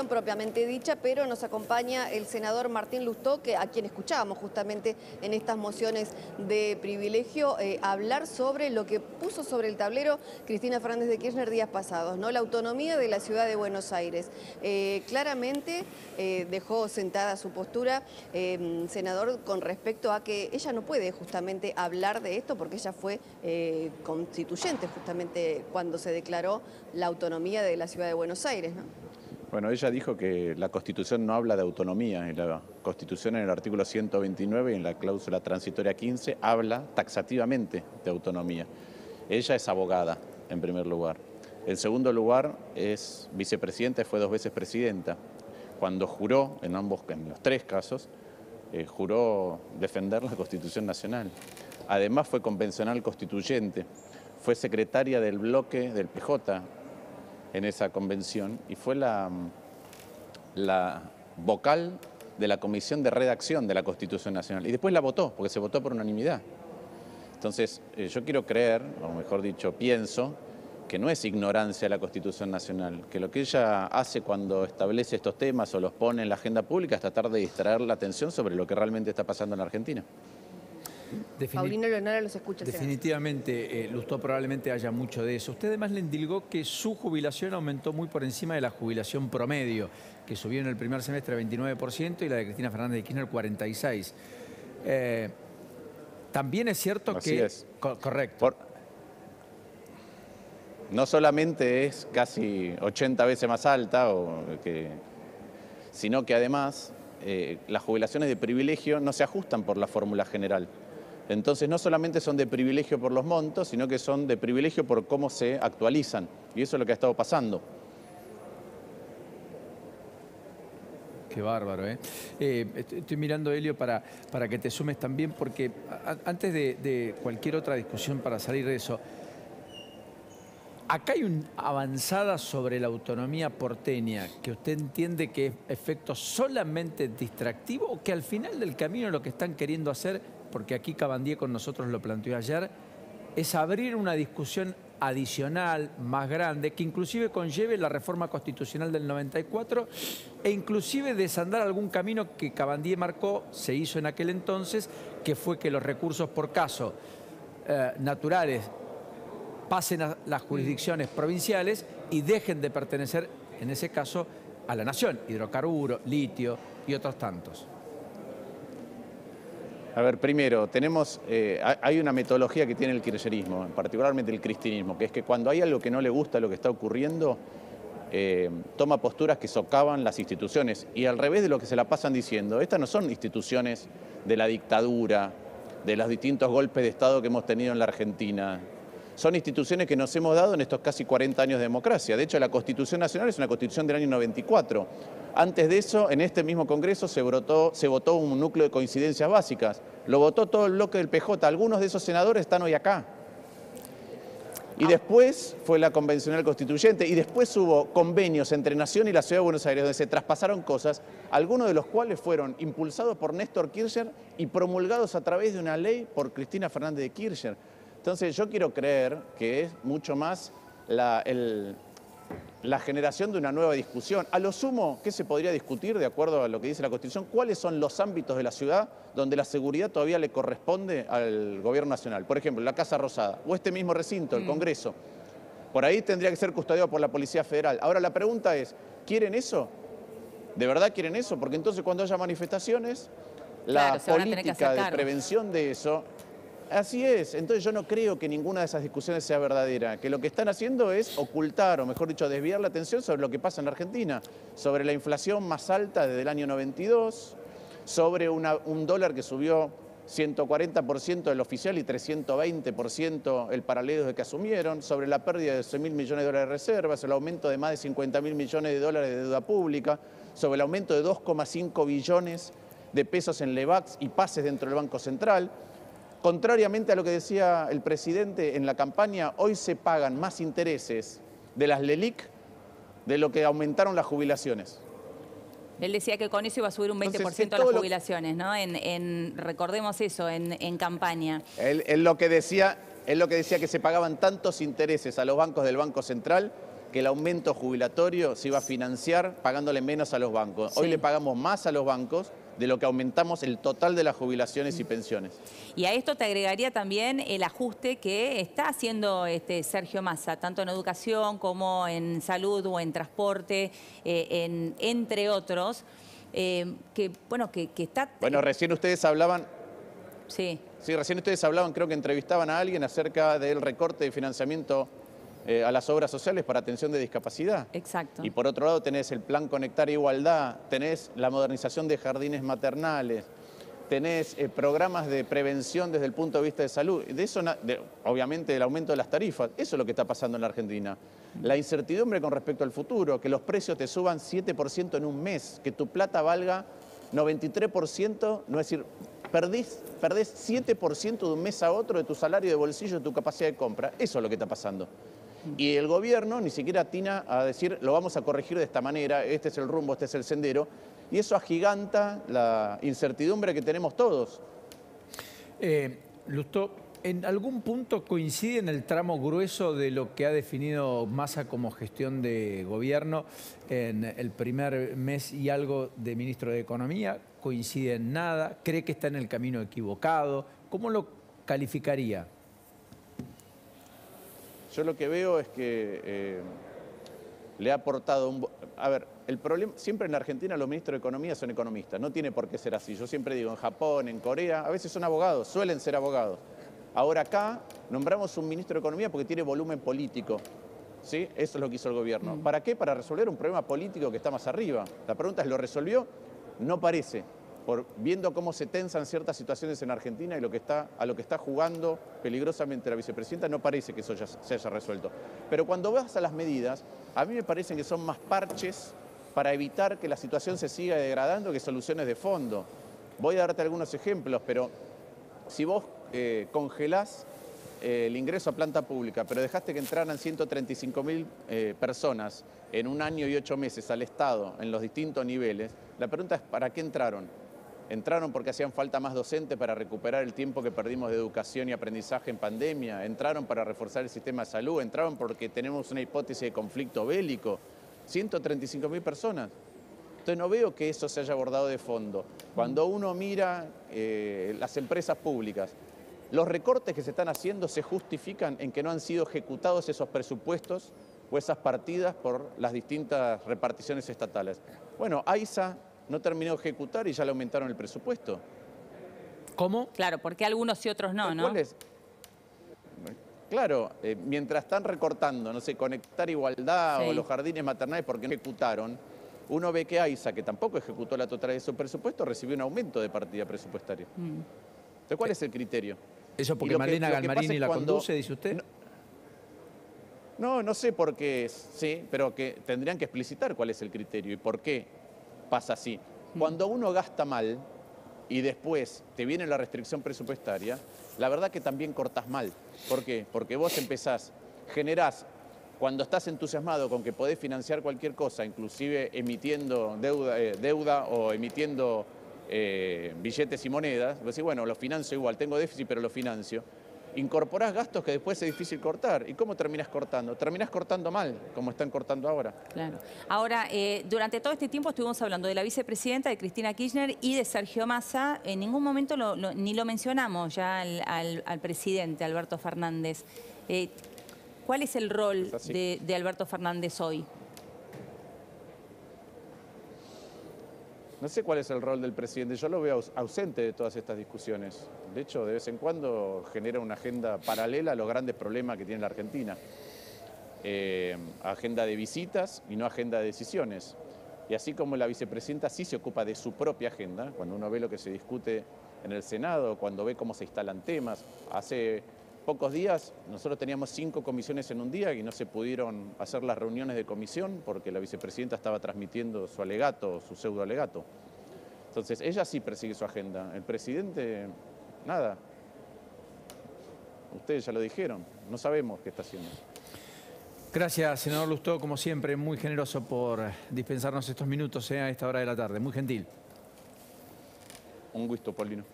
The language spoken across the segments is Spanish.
Propiamente dicha, pero nos acompaña el senador Martín Lustó, a quien escuchábamos justamente en estas mociones de privilegio hablar sobre lo que puso sobre el tablero Cristina Fernández de Kirchner días pasados, ¿no? La autonomía de la ciudad de Buenos Aires. Claramente dejó sentada su postura, senador, con respecto a que ella no puede justamente hablar de esto porque ella fue constituyente justamente cuando se declaró la autonomía de la ciudad de Buenos Aires, ¿no? Bueno, ella dijo que la Constitución no habla de autonomía, y la Constitución en el artículo 129 y en la cláusula transitoria 15 habla taxativamente de autonomía. Ella es abogada, en primer lugar. En segundo lugar, es vicepresidenta y fue 2 veces presidenta. Cuando juró, en los 3 casos, juró defender la Constitución Nacional. Además fue convencional constituyente, fue secretaria del bloque del PJ, en esa convención, y fue la vocal de la Comisión de Redacción de la Constitución Nacional. Y después la votó, porque se votó por unanimidad. Entonces, yo quiero creer, o mejor dicho, pienso, que no es ignorancia de la Constitución Nacional, que lo que ella hace cuando establece estos temas o los pone en la agenda pública es tratar de distraer la atención sobre lo que realmente está pasando en la Argentina. Paulino Leonora los escucha. Definitivamente, Lustó, probablemente haya mucho de eso. Usted además le indilgó que su jubilación aumentó muy por encima de la jubilación promedio, que subió en el primer semestre 29% y la de Cristina Fernández de Kirchner 46%. También es cierto Así que... es. Correcto. No solamente es casi 80 veces más alta, sino que además las jubilaciones de privilegio no se ajustan por la fórmula general. Entonces no solamente son de privilegio por los montos, sino que son de privilegio por cómo se actualizan. Y eso es lo que ha estado pasando. Qué bárbaro, ¿eh? Estoy mirando, Helio, para que te sumes también, porque antes de cualquier otra discusión para salir de eso, acá hay una avanzada sobre la autonomía porteña que usted entiende que es efecto solamente distractivo o que al final del camino lo que están queriendo hacer, porque aquí Cabandier con nosotros lo planteó ayer, es abrir una discusión adicional, más grande, que inclusive conlleve la reforma constitucional del 94 e inclusive desandar algún camino que Cabandier marcó, se hizo en aquel entonces, que fue que los recursos por caso naturales pasen a las jurisdicciones provinciales y dejen de pertenecer, en ese caso, a la nación, hidrocarburos, litio y otros tantos. A ver, primero, hay una metodología que tiene el kirchnerismo, particularmente el cristinismo, que es que cuando hay algo que no le gusta lo que está ocurriendo, toma posturas que socavan las instituciones. Y al revés de lo que se la pasan diciendo, estas no son instituciones de la dictadura, de los distintos golpes de Estado que hemos tenido en la Argentina. Son instituciones que nos hemos dado en estos casi 40 años de democracia. De hecho, la Constitución Nacional es una Constitución del año 94. Antes de eso, en este mismo Congreso se votó un núcleo de coincidencias básicas. Lo votó todo el bloque del PJ. Algunos de esos senadores están hoy acá. Y después fue la convencional constituyente y después hubo convenios entre Nación y la Ciudad de Buenos Aires donde se traspasaron cosas, algunos de los cuales fueron impulsados por Néstor Kirchner y promulgados a través de una ley por Cristina Fernández de Kirchner. Entonces yo quiero creer que es mucho más la generación de una nueva discusión. A lo sumo, ¿qué se podría discutir de acuerdo a lo que dice la Constitución? ¿Cuáles son los ámbitos de la ciudad donde la seguridad todavía le corresponde al gobierno nacional? Por ejemplo, la Casa Rosada o este mismo recinto, el Congreso. Por ahí tendría que ser custodiado por la Policía Federal. Ahora la pregunta es, ¿quieren eso? ¿De verdad quieren eso? Porque entonces cuando haya manifestaciones, la política de prevención de eso... Así es, entonces yo no creo que ninguna de esas discusiones sea verdadera, que lo que están haciendo es ocultar, o mejor dicho, desviar la atención sobre lo que pasa en la Argentina, sobre la inflación más alta desde el año 92, sobre un dólar que subió 140% el oficial y 320% el paralelo de que asumieron, sobre la pérdida de 12.000 millones de dólares de reservas, el aumento de más de 50.000 millones de dólares de deuda pública, sobre el aumento de 2,5 billones de pesos en LEVAX y pases dentro del Banco Central. Contrariamente a lo que decía el presidente en la campaña, hoy se pagan más intereses de las LELIQ de lo que aumentaron las jubilaciones. Él decía que con eso iba a subir un 20% las jubilaciones, ¿no? Recordemos eso, en campaña. Él lo que decía que se pagaban tantos intereses a los bancos del Banco Central que el aumento jubilatorio se iba a financiar pagándole menos a los bancos. Sí. Hoy le pagamos más a los bancos de lo que aumentamos el total de las jubilaciones y pensiones. Y a esto te agregaría también el ajuste que está haciendo Sergio Massa, tanto en educación como en salud o en transporte, entre otros, que está... Bueno, recién ustedes hablaban... Sí. Sí, recién ustedes hablaban, creo que entrevistaban a alguien acerca del recorte de financiamiento a las obras sociales para atención de discapacidad. Exacto. Y por otro lado tenés el Plan Conectar Igualdad, tenés la modernización de jardines maternales, tenés programas de prevención desde el punto de vista de salud. De eso, obviamente, el aumento de las tarifas. Eso es lo que está pasando en la Argentina. La incertidumbre con respecto al futuro, que los precios te suban 7% en un mes, que tu plata valga 93%, no es decir, perdés 7% de un mes a otro de tu salario de bolsillo, de tu capacidad de compra. Eso es lo que está pasando. Y el gobierno ni siquiera atina a decir, lo vamos a corregir de esta manera, este es el rumbo, este es el sendero, y eso agiganta la incertidumbre que tenemos todos. Lustó, ¿en algún punto coincide en el tramo grueso de lo que ha definido Massa como gestión de gobierno en el primer mes y algo de ministro de Economía? ¿Coincide en nada? ¿Cree que está en el camino equivocado? ¿Cómo lo calificaría? Yo lo que veo es que le ha aportado un... A ver, el problema, siempre en la Argentina los ministros de Economía son economistas, no tiene por qué ser así. Yo siempre digo, en Japón, en Corea, a veces son abogados, suelen ser abogados. Ahora acá nombramos un ministro de Economía porque tiene volumen político, ¿sí? Eso es lo que hizo el gobierno. ¿Para qué? Para resolver un problema político que está más arriba. La pregunta es, ¿lo resolvió? No parece. Viendo cómo se tensan ciertas situaciones en Argentina y a lo que está jugando peligrosamente la vicepresidenta, no parece que eso ya se haya resuelto. Pero cuando vas a las medidas, a mí me parecen que son más parches para evitar que la situación se siga degradando que soluciones de fondo. Voy a darte algunos ejemplos, pero si vos congelás el ingreso a planta pública, pero dejaste que entraran 135.000 personas en un año y 8 meses al Estado en los distintos niveles, la pregunta es ¿para qué entraron? Entraron porque hacían falta más docentes para recuperar el tiempo que perdimos de educación y aprendizaje en pandemia, entraron para reforzar el sistema de salud, entraron porque tenemos una hipótesis de conflicto bélico. 135.000 personas. Entonces no veo que eso se haya abordado de fondo. Cuando uno mira las empresas públicas, los recortes que se están haciendo se justifican en que no han sido ejecutados esos presupuestos o esas partidas por las distintas reparticiones estatales. Bueno, AISA no terminó de ejecutar y ya le aumentaron el presupuesto. ¿Cómo? Claro, porque algunos y otros no, ¿no? ¿Cuál es? Claro, mientras están recortando, no sé, Conectar Igualdad Sí. o los jardines maternales porque no ejecutaron, uno ve que AISA, que tampoco ejecutó la totalidad de su presupuesto, recibió un aumento de partida presupuestaria. Entonces, ¿cuál es el criterio? ¿Eso porque Malena Galmarini la conduce, dice usted? No sé por qué, sí, pero que tendrían que explicitar cuál es el criterio y por qué pasa así. Cuando uno gasta mal y después te viene la restricción presupuestaria, la verdad que también cortás mal. ¿Por qué? Porque vos generás, cuando estás entusiasmado con que podés financiar cualquier cosa, inclusive emitiendo deuda o emitiendo billetes y monedas, vos decís, bueno, lo financio igual, tengo déficit, pero lo financio. Incorporás gastos que después es difícil cortar. ¿Y cómo terminás cortando? Terminás cortando mal, como están cortando ahora. Claro. Ahora, durante todo este tiempo estuvimos hablando de la vicepresidenta, de Cristina Kirchner y de Sergio Massa. En ningún momento ni lo mencionamos ya al presidente, Alberto Fernández. ¿Cuál es el rol de Alberto Fernández hoy? No sé cuál es el rol del presidente, yo lo veo ausente de todas estas discusiones. De hecho, de vez en cuando genera una agenda paralela a los grandes problemas que tiene la Argentina. Agenda de visitas y no agenda de decisiones. Y así como la vicepresidenta sí se ocupa de su propia agenda, cuando uno ve lo que se discute en el Senado, cuando ve cómo se instalan temas. Hace pocos días nosotros teníamos 5 comisiones en un día y no se pudieron hacer las reuniones de comisión porque la vicepresidenta estaba transmitiendo su alegato, su pseudo alegato. Entonces ella sí persigue su agenda, el presidente nada. Ustedes ya lo dijeron, no sabemos qué está haciendo. Gracias, senador Lustó, como siempre, muy generoso por dispensarnos estos minutos a esta hora de la tarde, muy gentil. Un gusto, Paulino.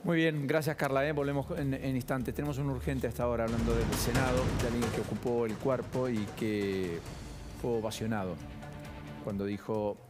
Muy bien, gracias Carla. Volvemos en instantes. Tenemos un urgente hasta ahora hablando del Senado, de alguien que ocupó el cuerpo y que fue ovacionado cuando dijo